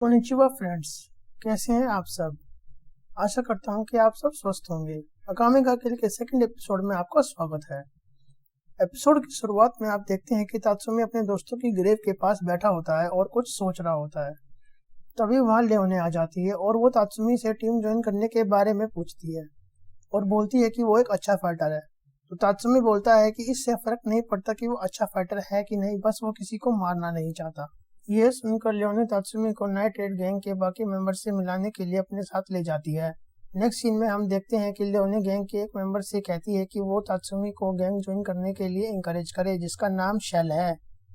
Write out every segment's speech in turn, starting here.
Konnichiwa friends, कैसे हैं आप सब। आशा करता हूं कि आप सब स्वस्थ होंगे। अकामे गा किल के सेकंड एपिसोड में आपका स्वागत है। एपिसोड की शुरुआत में आप देखते हैं कि तात्सुमी अपने दोस्तों की ग्रेव के पास बैठा होता है और कुछ सोच रहा होता है। तभी वहां लेओने आ जाती है और वो तात्सुमी से टीम ज्वाइन करने के बारे में पूछती है और बोलती है कि वो एक अच्छा फाइटर है। तो तात्सुमी बोलता है कि इससे फर्क नहीं पड़ता कि वो अच्छा फाइटर है कि नहीं, बस वो किसी को मारना नहीं चाहता। ये सुनकर लियोने तात्सुमी को नाइट रेड गैंग के बाकी मेंबर से मिलाने के लिए अपने साथ ले जाती है। नेक्स्ट सीन में हम देखते हैं कि लियोने गैंग के एक मेंबर से कहती है कि वो तात्सुमी को गैंग ज्वाइन करने के लिए इंकरेज करे, जिसका नाम शेल है।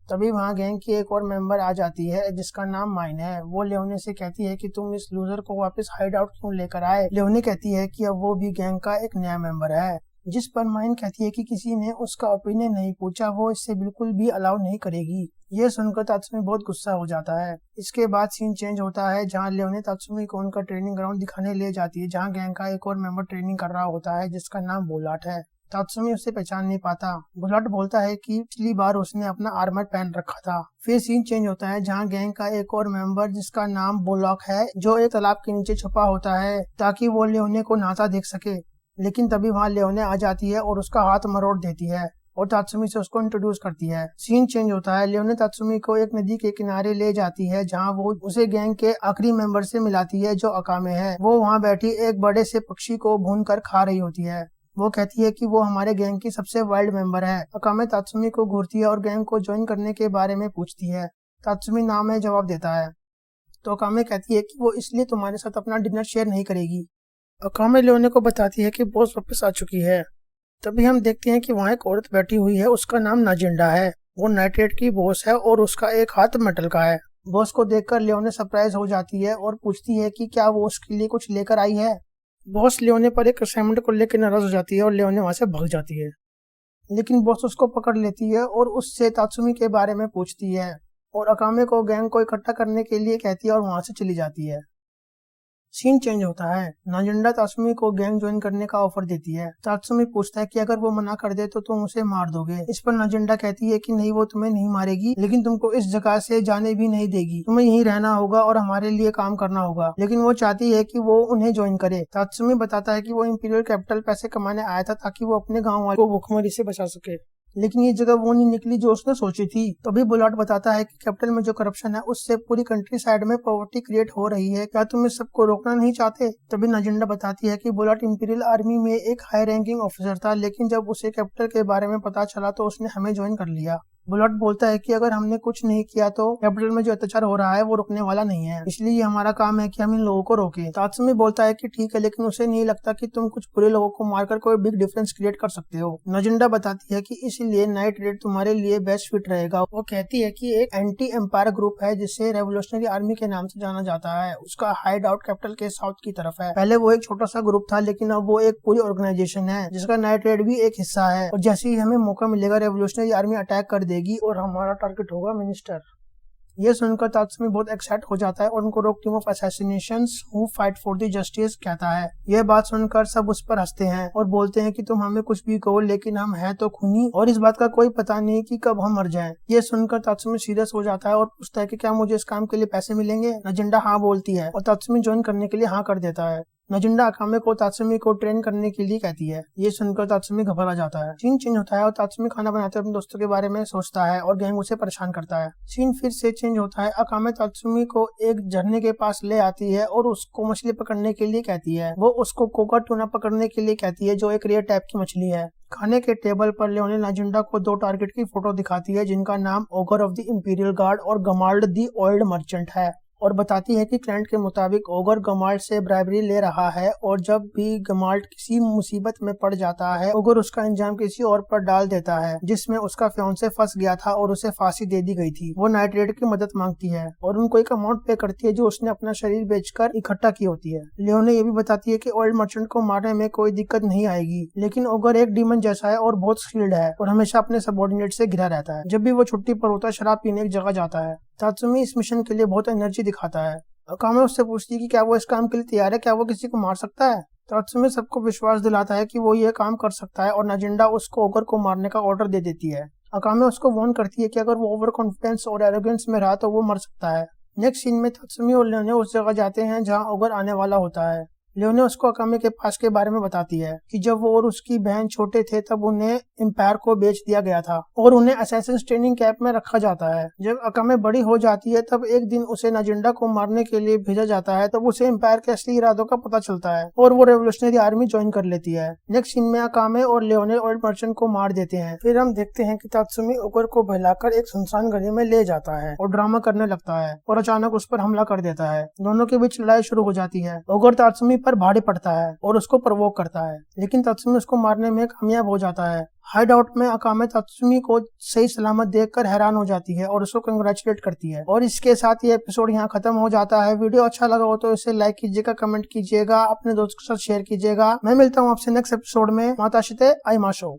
तभी वहाँ गैंग की एक और मेंबर आ जाती है जिसका नाम माइन है। वो लियोने से कहती है कि तुम इस लूजर को वापस हाइड आउट क्यों लेकर आए। लियोने कहती है कि अब वो भी गैंग का एक नया मेंबर है, जिस पर माइन कहती है कि किसी ने उसका ओपिनियन नहीं पूछा, वो इससे बिल्कुल भी अलाउ नहीं करेगी। ये सुनकर तात्सुमी बहुत गुस्सा हो जाता है। इसके बाद सीन चेंज होता है जहाँ लियोने तात्सुमी को उनका ट्रेनिंग ग्राउंड दिखाने ले जाती है, जहाँ गैंग का एक और मेंबर ट्रेनिंग कर रहा होता है जिसका नाम बुलाट है। तात्सुमी उसे पहचान नहीं पाता। बुलाट बोलता है कि पिछली बार उसने अपना आर्मर पहन रखा था। फिर सीन चेंज होता है जहाँ गैंग का एक और मेंबर जिसका नाम बुलॉक है, जो एक तालाब के नीचे छुपा होता है ताकि वो लियोने को नहाता देख सके। लेकिन तभी वहाँ लियोने आ जाती है और उसका हाथ मरोड़ देती है और तात्सुमी से उसको इंट्रोड्यूस करती है। सीन चेंज होता है। लियोने तात्सुमी को एक नदी के किनारे ले जाती है जहाँ वो उसे गैंग के आखिरी मेंबर से मिलाती है जो अकामे है। वो वहाँ बैठी एक बड़े से पक्षी को भूनकर खा रही होती है। वो कहती है कि वो हमारे गैंग की सबसे वाइल्ड मेंबर है। अकामे तात्सुमी को घूरती है और गैंग को ज्वाइन करने के बारे में पूछती है। तात्सुमी ना में जवाब देता है। तो अकामे कहती है कि वो इसलिए तुम्हारे साथ अपना डिनर शेयर नहीं करेगी। अकामे लियोने को बताती है कि बॉस वापस आ चुकी है। तभी हम देखते हैं कि वहाँ एक औरत बैठी हुई है, उसका नाम नाजिंडा है। वो नाइट्रेट की बॉस है और उसका एक हाथ मेटल का है। बॉस को देखकर लियोने सरप्राइज हो जाती है और पूछती है कि क्या वो उसके लिए कुछ लेकर आई है। बॉस लियोने पर एक असाइनमेंट को लेकर नाराज हो जाती है और लियोने वहाँ से भाग जाती है। लेकिन बॉस उसको पकड़ लेती है और उससे तात्सुमी के बारे में पूछती है और अकामे को गैंग को इकट्ठा करने के लिए कहती है और वहाँ से चली जाती है। सीन चेंज होता है। नाजिंडा तात्सुमी को गैंग ज्वाइन करने का ऑफर देती है। तात्सुमी पूछता है कि अगर वो मना कर दे तो तुम उसे मार दोगे। इस पर नाजिंडा कहती है कि नहीं, वो तुम्हें नहीं मारेगी, लेकिन तुमको इस जगह से जाने भी नहीं देगी। तुम्हें यहीं रहना होगा और हमारे लिए काम करना होगा। लेकिन वो चाहती है कि वो उन्हें ज्वाइन करे। तात्सुमी बताता है कि वो इंपीरियल कैपिटल पैसे कमाने आया था ताकि वो अपने गाँव वालों को भूखमरी से बचा सके, लेकिन ये जगह वो नहीं निकली जो उसने सोची थी। तभी बुलाट बताता है कि कैपिटल में जो करप्शन है उससे पूरी कंट्री साइड में पॉवर्टी क्रिएट हो रही है, क्या तुम इस सबको रोकना नहीं चाहते। तभी नाजिंडा बताती है कि बुलाट इंपीरियल आर्मी में एक हाई रैंकिंग ऑफिसर था, लेकिन जब उसे कैपिटल के बारे में पता चला तो उसने हमें ज्वाइन कर लिया। बुलाट बोलता है कि अगर हमने कुछ नहीं किया तो कैपिटल में जो अत्याचार हो रहा है वो रुकने वाला नहीं है, इसलिए हमारा काम है कि हम इन लोगों को रोकें। तात्सुमी बोलता है कि ठीक है, लेकिन उसे नहीं लगता कि तुम कुछ बुरे लोगों को मारकर कोई बिग डिफरेंस क्रिएट कर सकते हो। नाजिंडा बताती है कि इसीलिए नाइट रेड तुम्हारे लिए बेस्ट फिट रहेगा। वो कहती है कि एक एंटी एम्पायर ग्रुप है जिसे रेवोल्यूशनरी आर्मी के नाम से जाना जाता है। उसका हाइड आउट कैपिटल के साउथ की तरफ है। पहले वो एक छोटा सा ग्रुप था, लेकिन अब वो एक पूरी ऑर्गेनाइजेशन है जिसका नाइट रेड भी एक हिस्सा है। और जैसे ही हमें मौका मिलेगा रेवोल्यूशनरी आर्मी अटैक कर देगी और हमारा टारगेट होगा मिनिस्टर। ये सुनकर तात्सुमी बहुत एक्साइट हो जाता है और उनको रोक team of assassinations who fight for the justice कहता है। यह बात सुनकर सब उस पर हंसते हैं और बोलते हैं कि तुम हमें कुछ भी कहो, लेकिन हम हैं तो खूनी और इस बात का कोई पता नहीं कि कब हम मर जाएं। ये सुनकर तात्सुमी सीरियस हो जाता है और पूछता है कि क्या मुझे इस काम के लिए पैसे मिलेंगे। नाजिंडा हाँ बोलती है और तात्सुमी ज्वाइन करने के लिए हाँ कर देता है। नाजिंडा अकामे को तात्सुमी को ट्रेन करने के लिए कहती है। ये सुनकर तात्सुमी घबरा जाता है। सीन चेंज होता है और तात्सुमी खाना बनाते अपने दोस्तों के बारे में सोचता है और गैंग उसे परेशान करता है। सीन फिर से चेंज होता है। अकामे तात्सुमी को एक झरने के पास ले आती है और उसको मछली पकड़ने के लिए कहती है। वो उसको कोका टूना पकड़ने के लिए कहती है, जो एक रेयर टाइप की मछली है। खाने के टेबल पर लियोने नाजिंडा को दो टारगेट की फोटो दिखाती है जिनका नाम ogre of the imperial guard और गमाल्ड द ओल्ड मर्चेंट है, और बताती है कि क्लाइंट के मुताबिक ओगर गमाल्ट से ब्राइबरी ले रहा है और जब भी गमाल्ट किसी मुसीबत में पड़ जाता है ओगर उसका इंजाम किसी और पर डाल देता है, जिसमें उसका फियांसे फंस गया था और उसे फांसी दे दी गई थी। वो नाइट रेड की मदद मांगती है और उनको एक अमाउंट पे करती है जो उसने अपना शरीर बेचकर इकट्ठा की होती है। लियोने ये भी बताती है कि ओल्ड मर्चेंट को मारने में कोई दिक्कत नहीं आएगी, लेकिन ओगर एक डीमन जैसा है और बहुत स्किल्ड है और हमेशा अपने सबऑर्डिनेट से घिरा रहता है। जब भी वो छुट्टी पर होता है शराब पीने की जगह जाता है। तात्सुमी इस मिशन के लिए बहुत एनर्जी दिखाता है। अकामे उससे पूछती है कि क्या वो इस काम के लिए तैयार है, क्या वो किसी को मार सकता है। तात्सुमी सबको विश्वास दिलाता है कि वो ये काम कर सकता है और नाजिंडा उसको ओगर को मारने का ऑर्डर दे देती है। अकामे उसको वार्न करती है कि अगर वो ओवर कॉन्फिडेंस और एरोगेंस में रहा तो वो मर सकता है। नेक्स्ट सीन में तात्सुमी और लियोने उस जगह जाते हैं जहाँ ओगर आने वाला होता है। लियोने उसको अकामे के पास के बारे में बताती है कि जब वो और उसकी बहन छोटे थे तब उन्हें एम्पायर को बेच दिया गया था और उन्हें असैसिन्स ट्रेनिंग कैंप में रखा जाता है। जब अकामे बड़ी हो जाती है तब एक दिन उसे नाजिंडा को मारने के लिए भेजा जाता है। तब उसे एम्पायर के असली इरादों का पता चलता है और वो रेवोल्यूशनरी आर्मी ज्वाइन कर लेती है। नेक्स्ट सीन में अकामे और लियोने ऑयल मर्चेंट को मार देते हैं। फिर हम देखते हैं कि तात्सुमी ओगर को बहलाकर एक सुनसान गली में ले जाता है और ड्रामा करने लगता है और अचानक उस पर हमला कर देता है। दोनों के बीच लड़ाई शुरू हो जाती है। ओगर तात्सुमी पर भारी पड़ता है और उसको प्रवोक करता है, लेकिन तात्सुमी उसको मारने में कामयाब हो जाता है। हाइड आउट में अकामे तात्सुमी को सही सलामत देखकर हैरान हो जाती है और उसको कंग्रेचुलेट करती है। और इसके साथ ये एपिसोड यहाँ खत्म हो जाता है। वीडियो अच्छा लगा हो तो इसे लाइक कीजिएगा, कमेंट कीजिएगा, अपने दोस्तों के साथ शेयर कीजिएगा। मैं मिलता हूँ आपसे नेक्स्ट एपिसोड में। माताशिते आइमाशो।